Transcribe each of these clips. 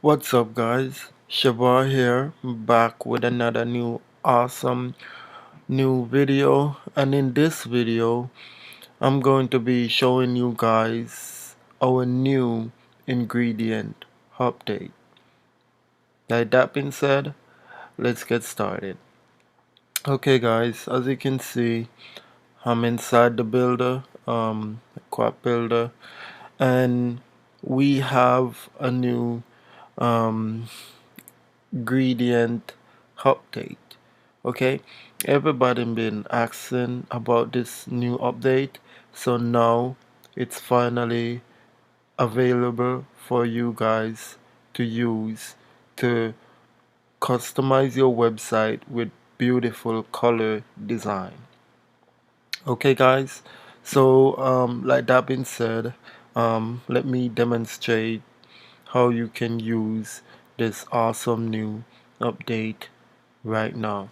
What's up, guys? Shabar here, back with another awesome new video. And in this video, I'm going to be showing you guys our new ingredient update. That being said, let's get started. Okay, guys, as you can see, I'm inside the builder, Quack builder, and we have a new um, gradient update. Okay, everybody been asking about this new update, so now it's finally available for you guys to use to customize your website with beautiful color design. Okay, guys, so like that being said, let me demonstrate how you can use this awesome new update right now.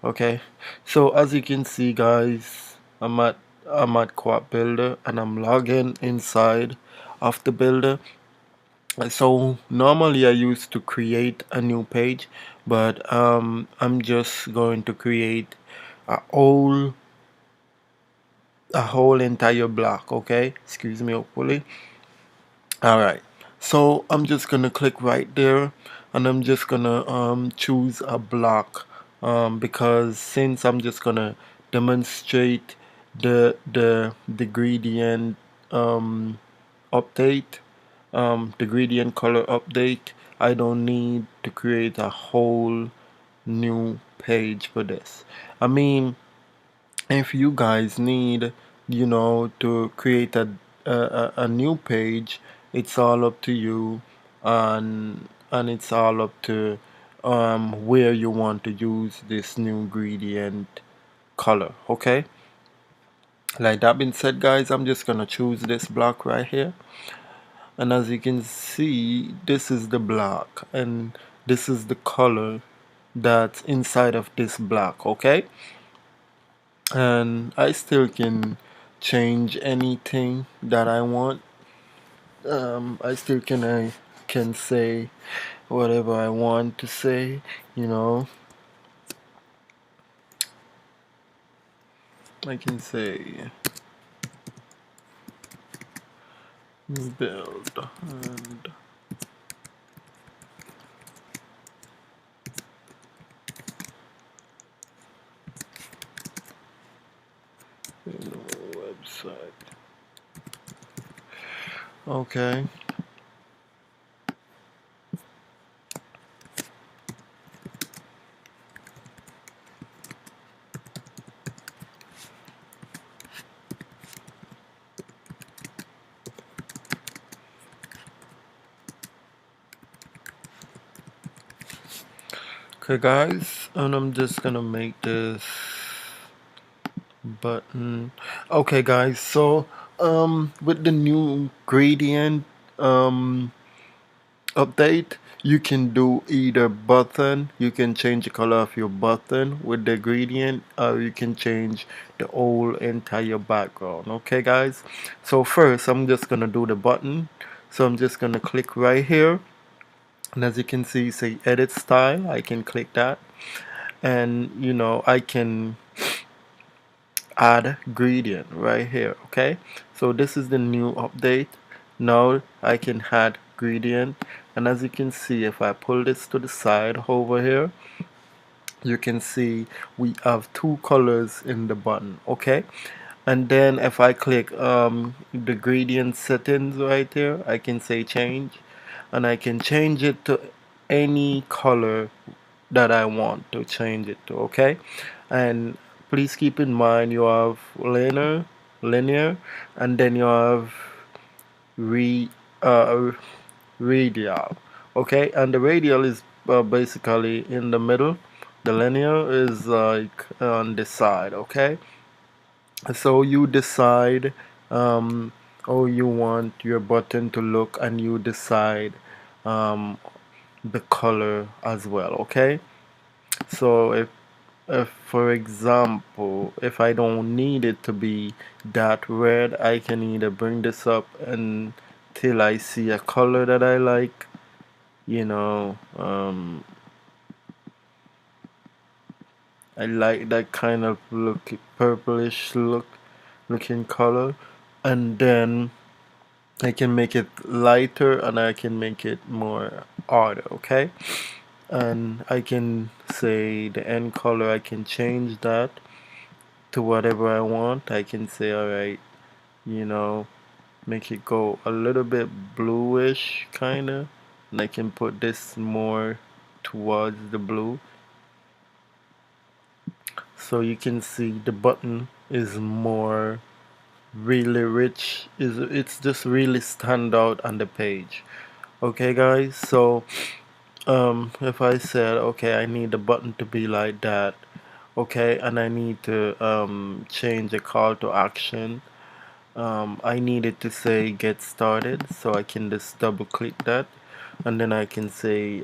Okay, so as you can see, guys, I'm at Quad Builder and I'm logging inside of the builder. So normally I used to create a new page, but I'm just going to create a whole entire block. Okay, excuse me, hopefully. All right, so I'm just gonna click right there and I'm just gonna choose a block, because since I'm just gonna demonstrate the gradient update, the gradient color update, I don't need to create a whole new page for this. I mean, if you guys need, to create a new page, it's all up to you, and it's all up to where you want to use this new gradient color. Okay, like that being said, guys, I'm just gonna choose this block right here, and as you can see, this is the block and this is the color that's inside of this block. Okay, and I still can change anything that I want. I still can say whatever I want to say. You know, I can say build and website. Okay. Okay, guys, and I'm just gonna make this button. Okay, guys, so with the new gradient update, you can do either button, you can change the color of your button with the gradient, or you can change the whole entire background. Okay, guys, so first I'm just gonna do the button. So I'm just gonna click right here, and as you can see, say edit style. I can click that, and I can add gradient right here. Okay, so this is the new update. Now I can add gradient, and as you can see, if I pull this to the side over here, you can see we have two colors in the button. Okay, and then if I click the gradient settings right here, I can say change, and I can change it to any color that I want to change it to. Okay, and please keep in mind you have linear, and then you have re uh, radial. Okay, and the radial is basically in the middle. The linear is like on the side. Okay, so you decide how you want your button to look, and you decide um, the color as well. Okay, so if for example, if I don't need it to be that red, I can either bring this up until I see a color that I like, you know, I like that kind of look, purplish looking color. And then I can make it lighter and I can make it more harder, okay? And I can say the end color, I can change that to whatever I want. I can say, alright, you know, make it go a little bit bluish kinda, and I can put this more towards the blue, so you can see the button is more really rich, is it's just really stand out on the page. Okay guys, so if I said, okay, I need the button to be like that, okay, and I need to change the call to action. I needed to say get started, so I can just double click that, and then I can say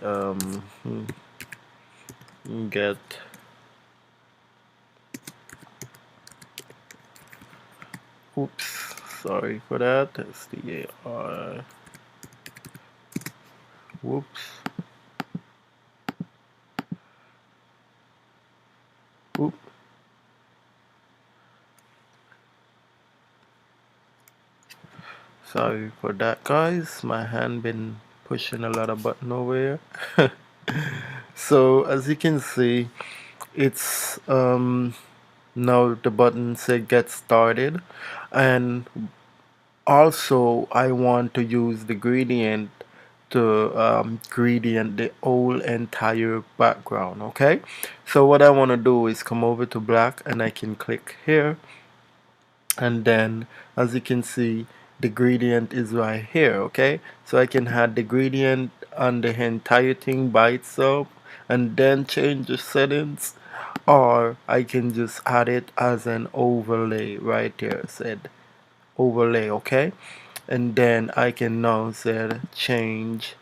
get, oops, sorry for that, SDAR, whoops, oop, sorry for that guys, my hand been pushing a lot of button over here. So as you can see, it's now the button said get started, and also I want to use the gradient to gradient the whole entire background. Okay, so what I want to do is come over to black and I can click here, and then as you can see the gradient is right here. Okay, so I can add the gradient on the entire thing by itself and then change the settings, or I can just add it as an overlay right here, said overlay. Okay, and then I can now say change,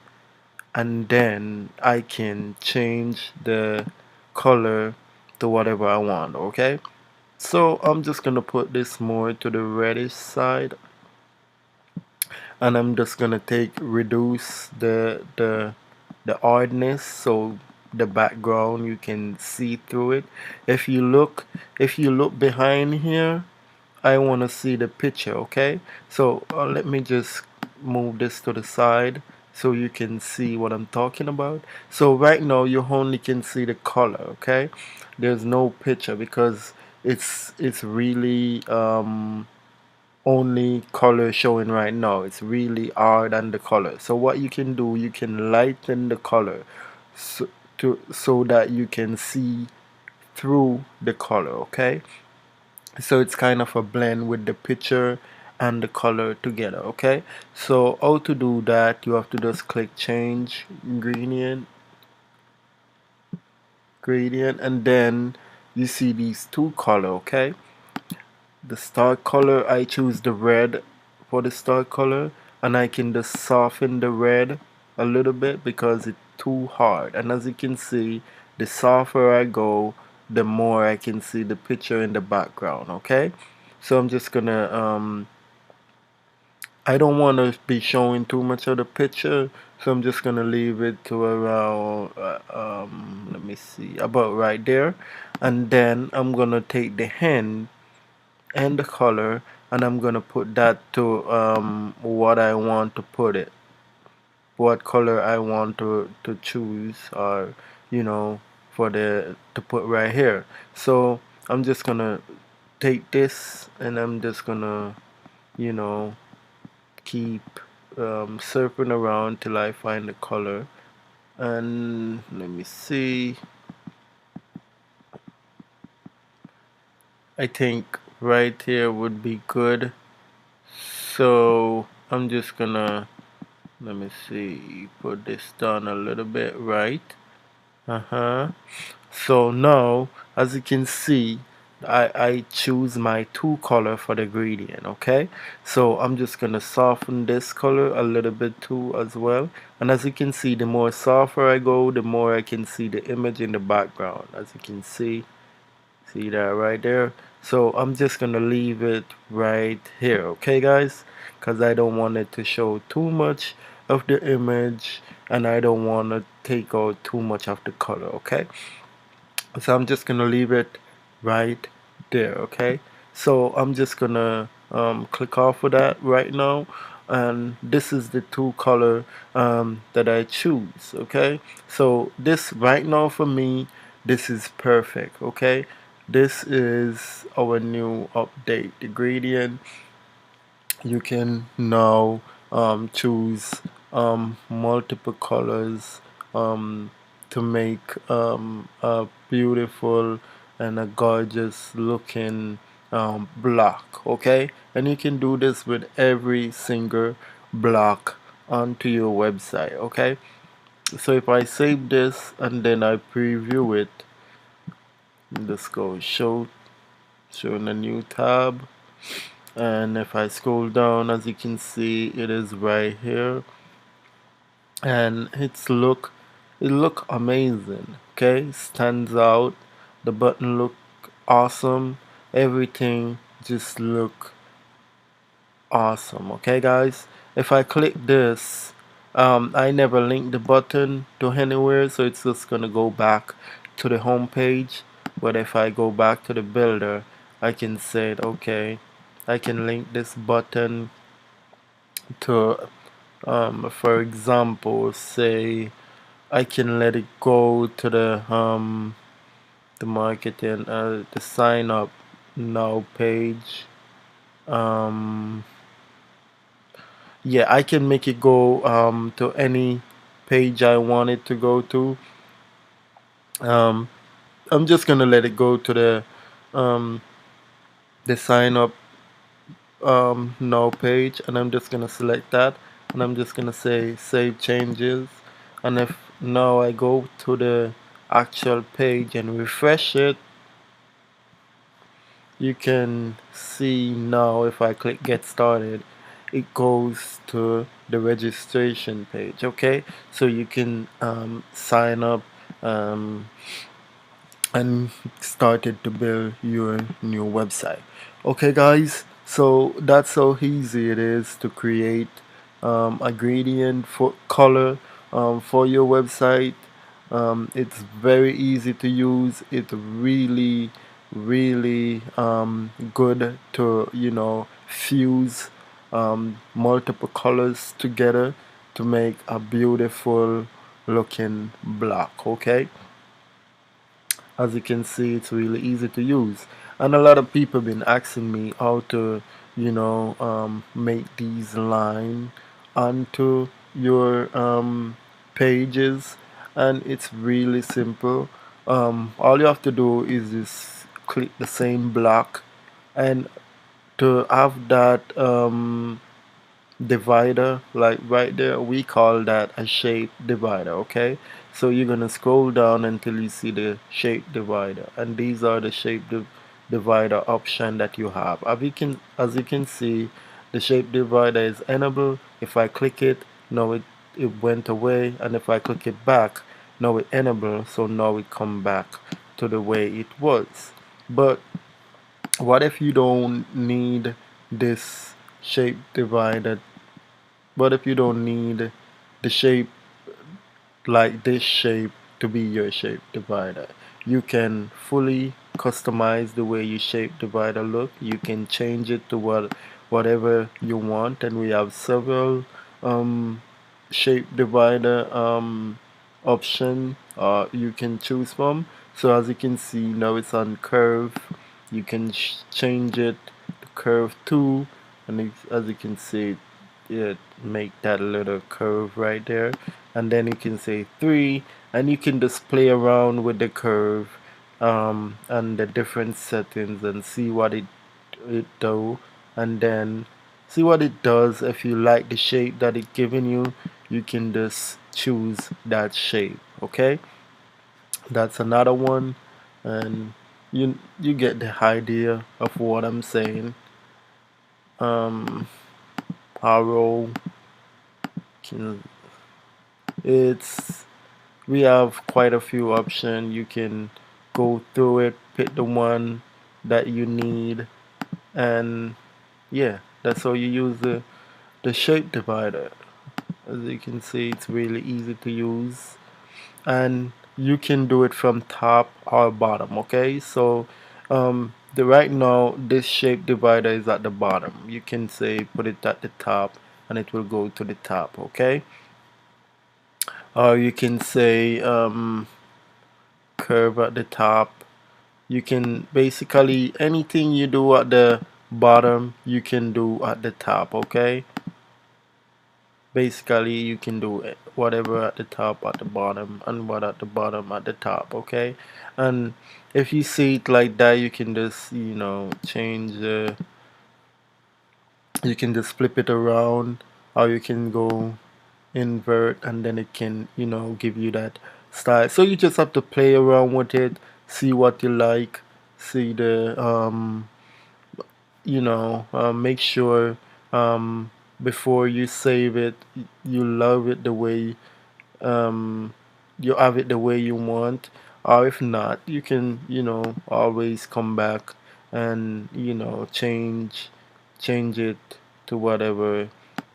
and then I can change the color to whatever I want. Okay, so I'm just gonna put this more to the reddish side, and I'm just gonna reduce the hardness so the background you can see through it. If you look behind here, I want to see the picture. Okay, so let me just move this to the side so you can see what I'm talking about. So right now you only can see the color. Okay, there's no picture because it's really only color showing right now. It's really hard on the color. So what you can do, you can lighten the color so that you can see through the color. Okay, so it's kind of a blend with the picture and the color together. Okay, so how to do that, you have to just click change gradient, and then you see these two color. Okay, the start color, I choose the red for the start color, and I can just soften the red a little bit because it's too hard. And as you can see, the softer I go, the more I can see the picture in the background. Okay, so I'm just gonna I don't want to be showing too much of the picture, so I'm just gonna leave it to around let me see, about right there, and then I'm gonna take the hand and the color, and I'm gonna put that to what I want to put it, what color I want to choose, or you know, for the to put right here. So I'm just gonna take this and I'm just gonna, you know, keep surfing around till I find the color. And let me see, I think right here would be good. So I'm just gonna, let me see, put this down a little bit, right? So now, as you can see, I choose my two color for the gradient. Okay, so I'm just gonna soften this color a little bit too as well, and as you can see, the more softer I go, the more I can see the image in the background. As you can see that right there. So I'm just gonna leave it right here. Okay guys, because I don't want it to show too much of the image and I don't want to take out too much of the color. Okay, so I'm just gonna leave it right there. Okay, so I'm just gonna click off of that right now, and this is the two color that I choose. Okay, so this right now for me, this is perfect. Okay, this is our new update, the gradient. You can now choose multiple colors um, to make a beautiful and a gorgeous looking block. Okay, and you can do this with every single block onto your website. Okay, so if I save this and then I preview it, let's go show in a new tab. And if I scroll down, as you can see, it is right here, and it look amazing. Okay, stands out, the button look awesome, everything just look awesome. Okay guys, if I click this, I never link the button to anywhere, so it's just gonna go back to the home page. But if I go back to the builder, I can say, okay, I can link this button to for example, say I can let it go to the marketing, the sign up now page. um yeah, I can make it go to any page I want it to go to. um I'm just gonna let it go to the sign up now page, and I'm just gonna select that, and I'm just gonna say save changes. And if now I go to the actual page and refresh it, you can see now if I click get started, it goes to the registration page. Okay, so you can sign up um, and started to build your new website. Okay guys, so that's how easy it is to create a gradient for color for your website. It's very easy to use. It's really good to fuse multiple colors together to make a beautiful looking block. Okay, as you can see, it's really easy to use, and a lot of people been asking me how to make these line onto your pages, and it's really simple. All you have to do is just click the same block, and to have that divider like right there, we call that a shape divider. Okay, so you're gonna scroll down until you see the shape divider, and these are the divider option that you have. As you can see, the shape divider is enabled. If I click it, now it went away, and if I click it back, now it enabled, so now it come back to the way it was. But what if you don't need this shape divider? What if you don't need the shape like this shape to be your shape divider? You can fully customize the way your shape divider look. You can change it to whatever you want, and we have several um, shape divider option you can choose from. So as you can see, now it's on curve. You can change it to curve 2, and as you can see, it make that little curve right there, and then you can say 3, and you can just play around with the curve and the different settings and see what it do, and then see what it does. If you like the shape that it giving you, you can just choose that shape. Okay, that's another one, and you get the idea of what I'm saying. um arrow can it's we have quite a few options. You can go through it, pick the one that you need, and yeah, that's how you use the shape divider. As you can see, it's really easy to use, and you can do it from top or bottom. Okay, so the right now this shape divider is at the bottom. You can say put it at the top and it will go to the top. Okay, or you can say curve at the top. You can basically anything you do at the bottom you can do at the top. Okay, basically you can do it, whatever at the top at the bottom and what at the bottom at the top. Okay, and if you see it like that you can just change you can just flip it around, or you can go invert and then it can give you that style. So you just have to play around with it, see what you like, see the make sure before you save it you love it the way um, you have it the way you want, or if not you can always come back and change it to whatever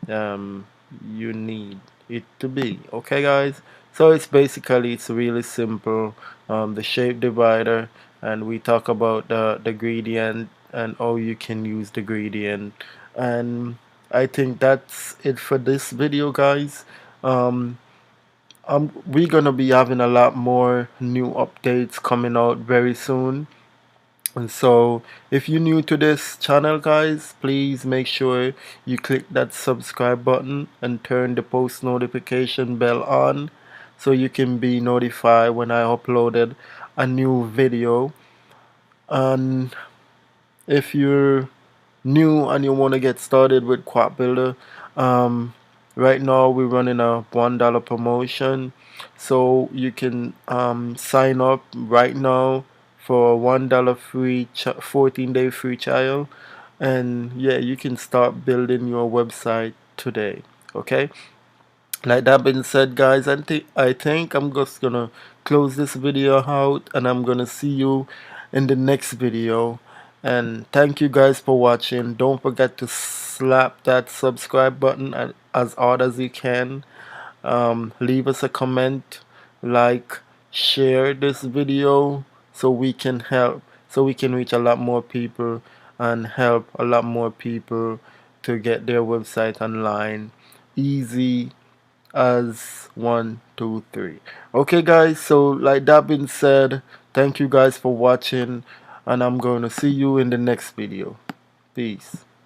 um, you need it to be. Okay guys, so it's really simple, the shape divider, and we talk about the gradient and how you can use the gradient, and I think that's it for this video guys. We're gonna be having a lot more new updates coming out very soon. And so if you're new to this channel guys, please make sure you click that subscribe button and turn the post notification bell on so you can be notified when I uploaded a new video. And if you're new and you want to get started with Quack Builder, right now we're running a $1 promotion, so you can sign up right now for a $1 free 14-day free trial, and yeah, you can start building your website today. Okay, like that being said guys, I think I'm just gonna close this video out, and I'm gonna see you in the next video. And thank you guys for watching. Don't forget to slap that subscribe button as hard as you can. Leave us a comment, like, share this video so we can reach a lot more people and help a lot more people to get their website online easy as 1 2 3. Okay guys, so like that being said, thank you guys for watching, and I'm going to see you in the next video. Peace.